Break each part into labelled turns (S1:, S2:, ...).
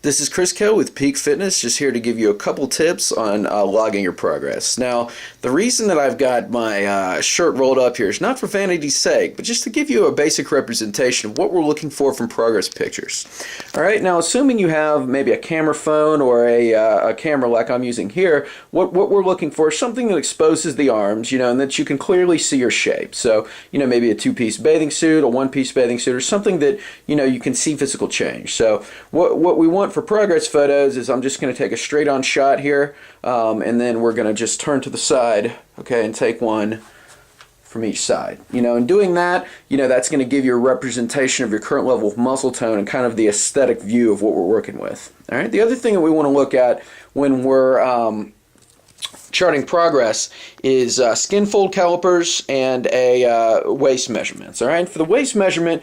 S1: This is Chris Kell with Peak Fitness, just here to give you a couple tips on logging your progress. Now, the reason that I've got my shirt rolled up here is not for vanity's sake, but just to give you a basic representation of what we're looking for from progress pictures. All right, now assuming you have maybe a camera phone or a camera like I'm using here, what we're looking for is something that exposes the arms, and that you can clearly see your shape. So, maybe a two-piece bathing suit, a one-piece bathing suit, or something that, you can see physical change. So, what we want for progress photos is I'm just going to take a straight on shot here, and then we're going to just turn to the side, okay, and take one from each side. In doing that, that's going to give you a representation of your current level of muscle tone and kind of the aesthetic view of what we're working with. All right. The other thing that we want to look at when we're charting progress is skin fold calipers and a waist measurements. All right, for the waist measurement,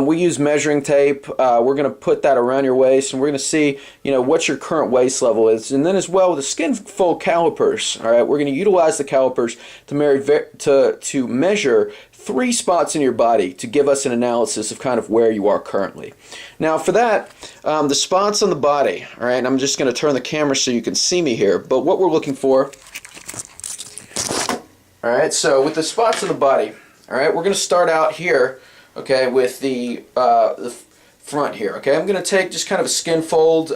S1: we use measuring tape. We're going to put that around your waist, and we're going to see, what your current waist level is. And then as well with the skin fold calipers, all right, we're going to utilize the calipers to measure 3 spots in your body to give us an analysis of kind of where you are currently. Now for that, the spots on the body, all right, I'm just going to turn the camera so you can see me here, but what we're looking for, all right, so with the spots on the body, all right, we're going to start out here, okay, with the front here, okay. I'm going to take just kind of a skin fold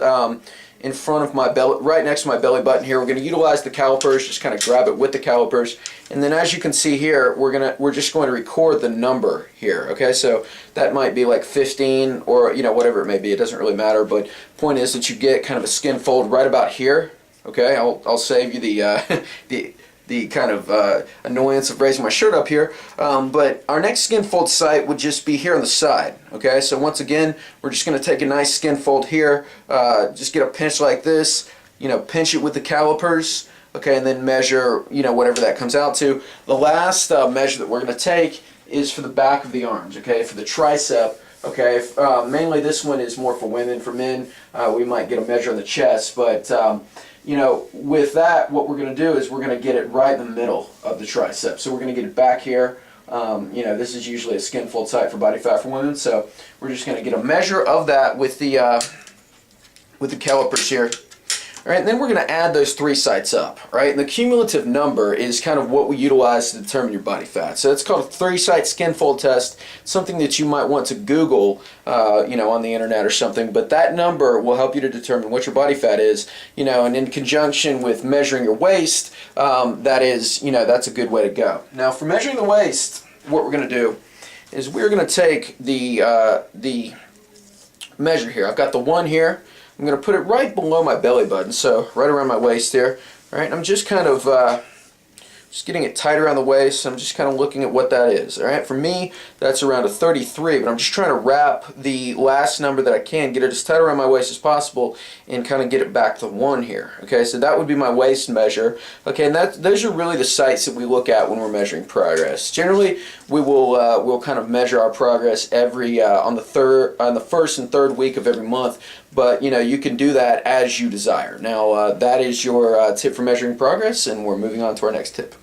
S1: in front of my belly, right next to my belly button here. We're going to utilize the calipers, just kind of grab it with the calipers, and then as you can see here, we're just going to record the number here, okay. So that might be like 15 or whatever it may be. It doesn't really matter, but point is that you get kind of a skin fold right about here, okay. I'll save you the kind of annoyance of raising my shirt up here, but our next skin fold site would just be here on the side, okay. So once again, we're just going to take a nice skin fold here, just get a pinch like this, pinch it with the calipers, okay, and then measure, whatever that comes out to. The last measure that we're going to take is for the back of the arms, okay, for the tricep. Okay, mainly this one is more for women. For men, we might get a measure on the chest, but with that, what we're going to do is we're going to get it right in the middle of the tricep. So we're going to get it back here. This is usually a skin fold site for body fat for women, so we're just going to get a measure of that with the calipers here. All right, and then we're going to add those 3 sites up, right? And the cumulative number is kind of what we utilize to determine your body fat. So it's called a 3-site skin fold test, something that you might want to Google, on the internet or something. But that number will help you to determine what your body fat is, and in conjunction with measuring your waist, that's a good way to go. Now, for measuring the waist, what we're going to do is we're going to take the measure here. I've got the 1 here. I'm going to put it right below my belly button, so right around my waist here. All right, I'm just kind of just getting it tight around the waist. I'm just kind of looking at what that is. All right, for me, that's around a 33, but I'm just trying to wrap the last number that I can, get it as tight around my waist as possible, and kind of get it back to 1 here. Okay, so that would be my waist measure. Okay, and those are really the sites that we look at when we're measuring progress. Generally, we will we'll kind of measure our progress every on the 1st and 3rd week of every month. But you can do that as you desire. Now that is your tip for measuring progress, and we're moving on to our next tip.